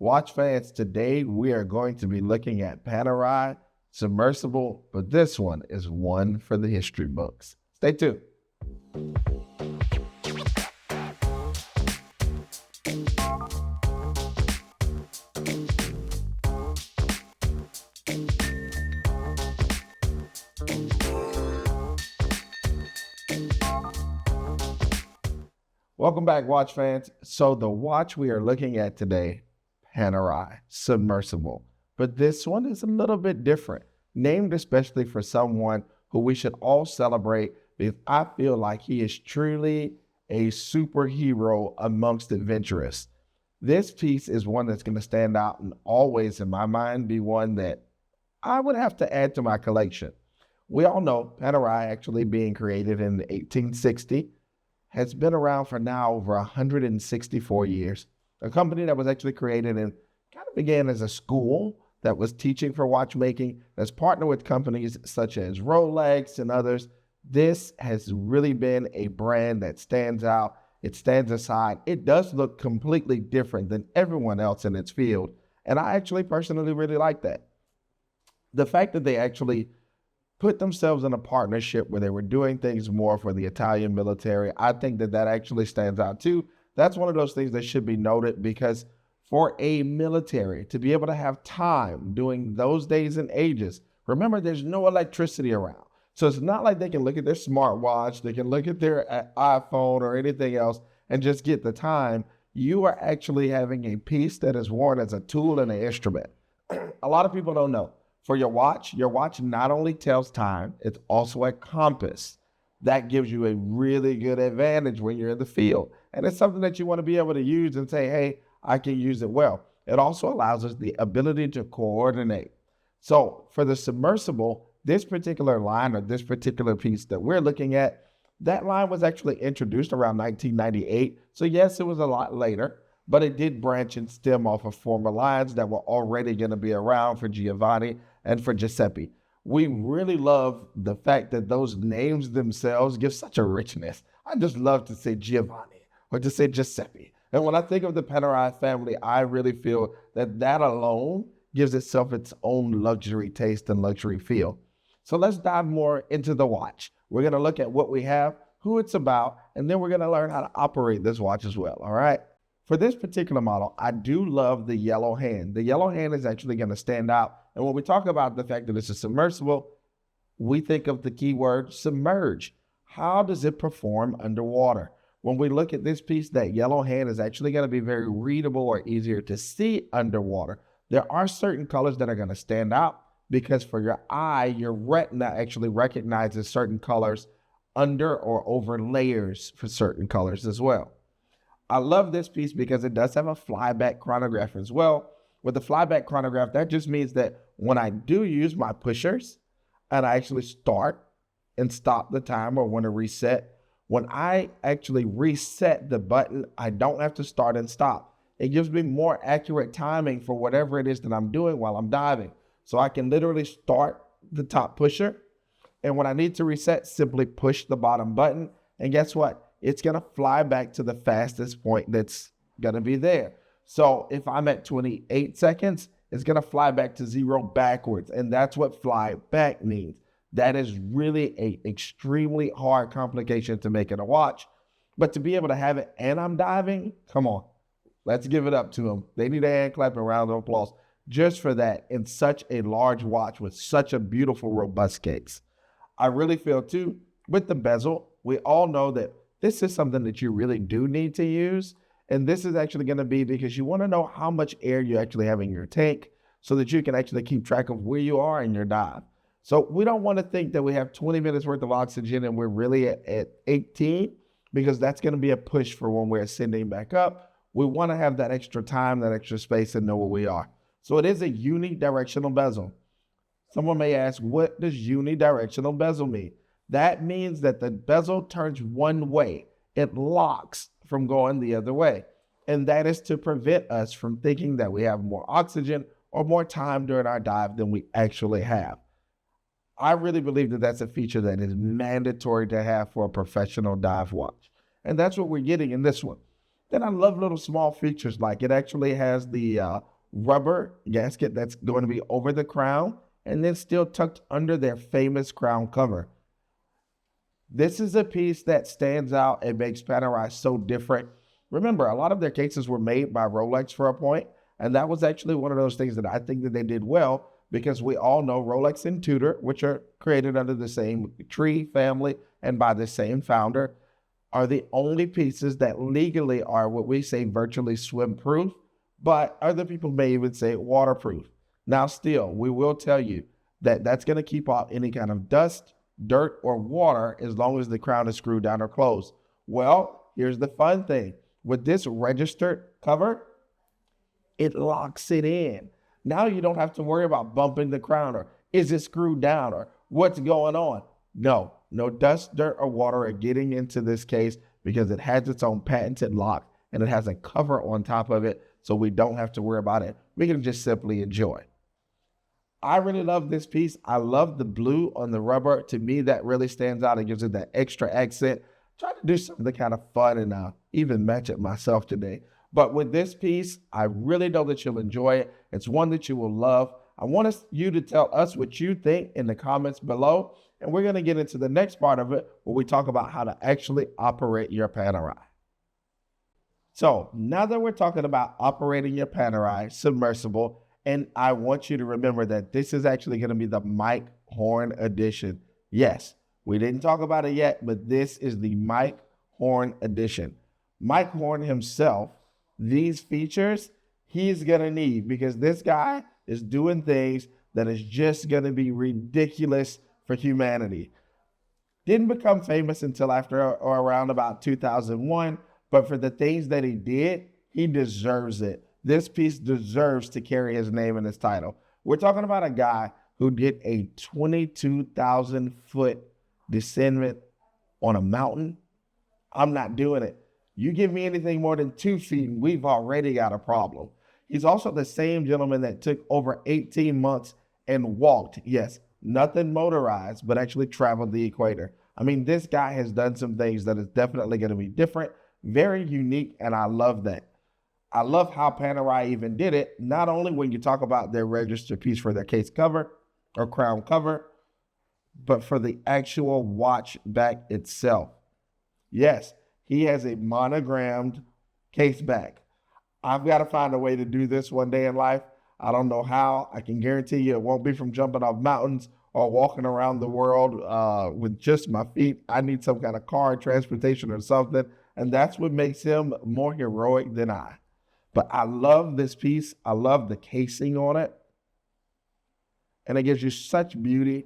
Watch fans, today we are going to be looking at Panerai Submersible, but this one is one for the history books. Stay tuned. Welcome back, watch fans. So the watch we are looking at today, Panerai Submersible, but this one is a little bit different, named especially for someone who we should all celebrate because I feel like he is truly a superhero amongst adventurous. This piece is one that's going to stand out and always, in my mind, be one that I would have to add to my collection. We all know Panerai, actually being created in 1860, has been around for now over 164 years. A company that was actually created and kind of began as a school that was teaching for watchmaking, that's partnered with companies such as Rolex and others. This has really been a brand that stands out. It stands aside. It does look completely different than everyone else in its field. And I actually personally really like that. The fact that they actually put themselves in a partnership where they were doing things more for the Italian military, I think that actually stands out too. That's one of those things that should be noted, because for a military to be able to have time during those days and ages, remember there's no electricity around. So it's not like they can look at their smartwatch, they can look at their iPhone or anything else and just get the time. You are actually having a piece that is worn as a tool and an instrument. A lot of people don't know. For your watch not only tells time, it's also a compass. That gives you a really good advantage when you're in the field. And it's something that you want to be able to use and say, hey, I can use it well. It also allows us the ability to coordinate. So for the submersible, this particular line or this particular piece that we're looking at, that line was actually introduced around 1998. So yes, it was a lot later, but it did branch and stem off of former lines that were already going to be around for Giovanni and for Giuseppe. We really love the fact that those names themselves give such a richness. I just love to say Giovanni or to say Giuseppe. And when I think of the Panerai family, I really feel that alone gives itself its own luxury taste and luxury feel. So let's dive more into the watch. We're going to look at what we have, who it's about, and then we're going to learn how to operate this watch as well, all right? For this particular model, I do love the yellow hand. The yellow hand is actually going to stand out. And when we talk about the fact that it's a submersible, we think of the keyword submerge. How does it perform underwater? When we look at this piece, that yellow hand is actually going to be very readable or easier to see underwater. There are certain colors that are going to stand out because for your eye, your retina actually recognizes certain colors under or over layers for certain colors as well. I love this piece because it does have a flyback chronograph as well. With the flyback chronograph, that just means that when I do use my pushers and I actually start and stop the time or want to reset, when I actually reset the button, I don't have to start and stop. It gives me more accurate timing for whatever it is that I'm doing while I'm diving. So I can literally start the top pusher, and when I need to reset, simply push the bottom button. And guess what? It's going to fly back to the fastest point that's going to be there. So if I'm at 28 seconds, it's going to fly back to 0 backwards. And that's what fly back means. That is really an extremely hard complication to make in a watch. But to be able to have it and I'm diving, come on, let's give it up to them. They need a hand clap and round of applause just for that in such a large watch with such a beautiful, robust case. I really feel too, with the bezel, we all know that this is something that you really do need to use. And this is actually going to be because you want to know how much air you actually have in your tank so that you can actually keep track of where you are in your dive. So we don't want to think that we have 20 minutes worth of oxygen and we're really at 18, because that's going to be a push for when we're ascending back up. We want to have that extra time, that extra space, and know where we are. So it is a unidirectional bezel. Someone may ask, what does unidirectional bezel mean? That means that the bezel turns one way. It locks from going the other way. And that is to prevent us from thinking that we have more oxygen or more time during our dive than we actually have. I really believe that that's a feature that is mandatory to have for a professional dive watch. And that's what we're getting in this one. Then I love little small features like it actually has the rubber gasket that's going to be over the crown and then still tucked under their famous crown cover. This is a piece that stands out and makes Panerai so different. Remember, a lot of their cases were made by Rolex for a point, and that was actually one of those things that I think that they did well, because we all know Rolex and Tudor, which are created under the same tree family and by the same founder, are the only pieces that legally are what we say virtually swim-proof, but other people may even say waterproof. Now still, we will tell you that that's going to keep out any kind of dust, dirt, or water as long as the crown is screwed down or closed. Well, here's the fun thing. With this registered cover, it locks it in. Now you don't have to worry about bumping the crown or is it screwed down or what's going on. No dust, dirt, or water are getting into this case because it has its own patented lock and it has a cover on top of it, so we don't have to worry about it. We can just simply enjoy. I really love this piece. I love the blue on the rubber. To me, that really stands out. It gives it that extra accent. Try to do something kind of fun and even match it myself today. But with this piece, I really know that you'll enjoy it. It's one that you will love. I want you to tell us what you think in the comments below. And we're going to get into the next part of it where we talk about how to actually operate your Panerai. So now that we're talking about operating your Panerai Submersible, and I want you to remember that this is actually going to be the Mike Horn edition. Yes, we didn't talk about it yet, but this is the Mike Horn edition. Mike Horn himself, these features, he's going to need, because this guy is doing things that is just going to be ridiculous for humanity. Didn't become famous until after or around about 2001, but for the things that he did, he deserves it. This piece deserves to carry his name in his title. We're talking about a guy who did a 22,000 foot descent on a mountain. I'm not doing it. You give me anything more than 2 feet and we've already got a problem. He's also the same gentleman that took over 18 months and walked. Yes, nothing motorized, but actually traveled the equator. I mean, this guy has done some things that is definitely going to be different, very unique, and I love that. I love how Panerai even did it, not only when you talk about their registered piece for their case cover or crown cover, but for the actual watch back itself. Yes, he has a monogrammed case back. I've got to find a way to do this one day in life. I don't know how. I can guarantee you it won't be from jumping off mountains or walking around the world with just my feet. I need some kind of car, transportation, or something. And that's what makes him more heroic than I. But I love this piece. I love the casing on it. And it gives you such beauty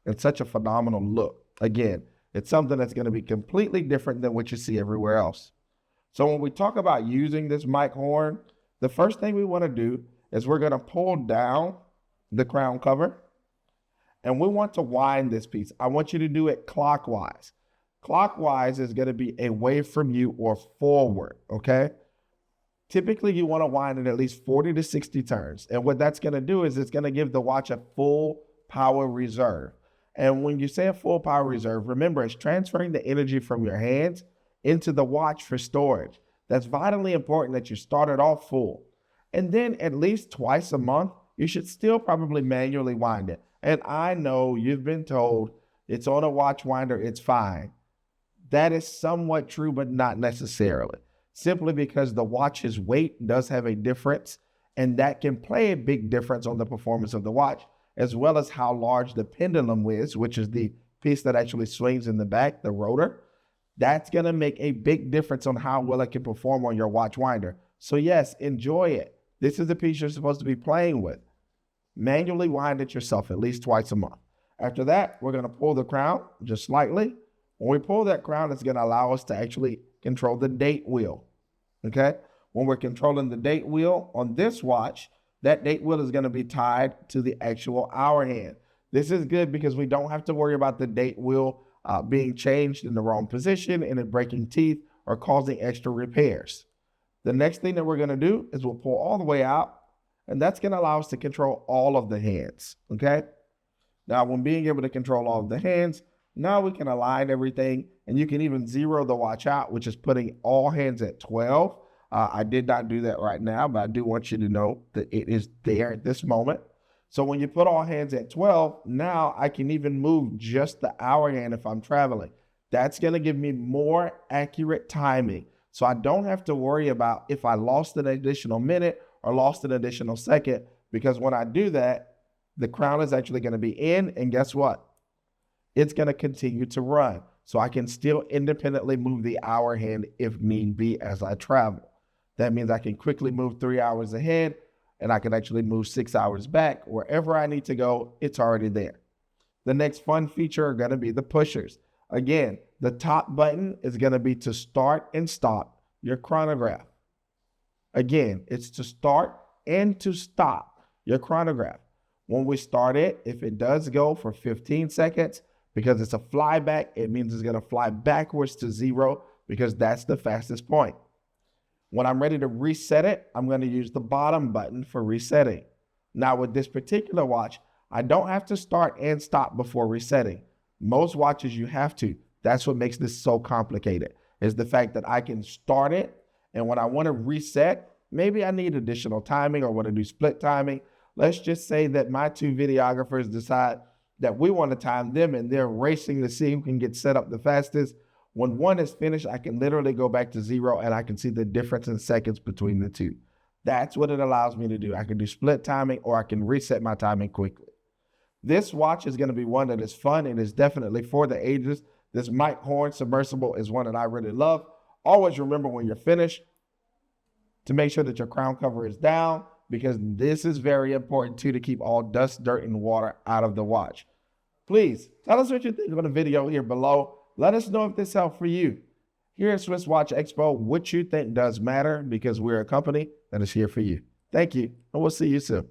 and such a phenomenal look. Again, it's something that's going to be completely different than what you see everywhere else. So when we talk about using this Mike Horn, the first thing we want to do is we're going to pull down the crown cover. And we want to wind this piece. I want you to do it clockwise. Clockwise is going to be away from you or forward, okay? Typically, you want to wind it at least 40 to 60 turns. And what that's going to do is it's going to give the watch a full power reserve. And when you say a full power reserve, remember, it's transferring the energy from your hands into the watch for storage. That's vitally important that you start it off full. And then at least twice a month, you should still probably manually wind it. And I know you've been told it's on a watch winder, it's fine. That is somewhat true, but not necessarily. Simply because the watch's weight does have a difference, and that can play a big difference on the performance of the watch, as well as how large the pendulum is, which is the piece that actually swings in the back, the rotor. That's going to make a big difference on how well it can perform on your watch winder. So yes, enjoy it. This is the piece you're supposed to be playing with. Manually wind it yourself at least twice a month. After that, we're going to pull the crown just slightly. When we pull that crown, it's going to allow us to actually control the date wheel. Okay? When we're controlling the date wheel on this watch, that date wheel is going to be tied to the actual hour hand. This is good because we don't have to worry about the date wheel being changed in the wrong position and it breaking teeth or causing extra repairs. The next thing that we're going to do is we'll pull all the way out, and that's going to allow us to control all of the hands. Okay? Now, when being able to control all of the hands, now we can align everything, and you can even zero the watch out, which is putting all hands at 12. I did not do that right now, but I do want you to know that it is there at this moment. So when you put all hands at 12, now I can even move just the hour hand if I'm traveling. That's going to give me more accurate timing. So I don't have to worry about if I lost an additional minute or lost an additional second, because when I do that, the crown is actually going to be in, and guess what? It's going to continue to run. So I can still independently move the hour hand if need be as I travel. That means I can quickly move 3 hours ahead, and I can actually move 6 hours back. Wherever I need to go, it's already there. The next fun feature are going to be the pushers. Again, the top button is going to be to start and stop your chronograph. Again, it's to start and to stop your chronograph. When we start it, if it does go for 15 seconds, because it's a flyback, it means it's going to fly backwards to 0 because that's the fastest point. When I'm ready to reset it, I'm going to use the bottom button for resetting. Now with this particular watch, I don't have to start and stop before resetting. Most watches you have to. That's what makes this so complicated, is the fact that I can start it, and when I want to reset, maybe I need additional timing or want to do split timing. Let's just say that my two videographers decide that we want to time them and they're racing to see who can get set up the fastest. When one is finished, I can literally go back to 0 and I can see the difference in seconds between the two. That's what it allows me to do. I can do split timing or I can reset my timing quickly. This watch is going to be one that is fun and is definitely for the ages. This Mike Horn Submersible is one that I really love. Always remember when you're finished to make sure that your crown cover is down, because this is very important too, to keep all dust, dirt, and water out of the watch. Please tell us what you think of the video here below. Let us know if this helped for you. Here at SwissWatchExpo, what you think does matter, because we're a company that is here for you. Thank you, and we'll see you soon.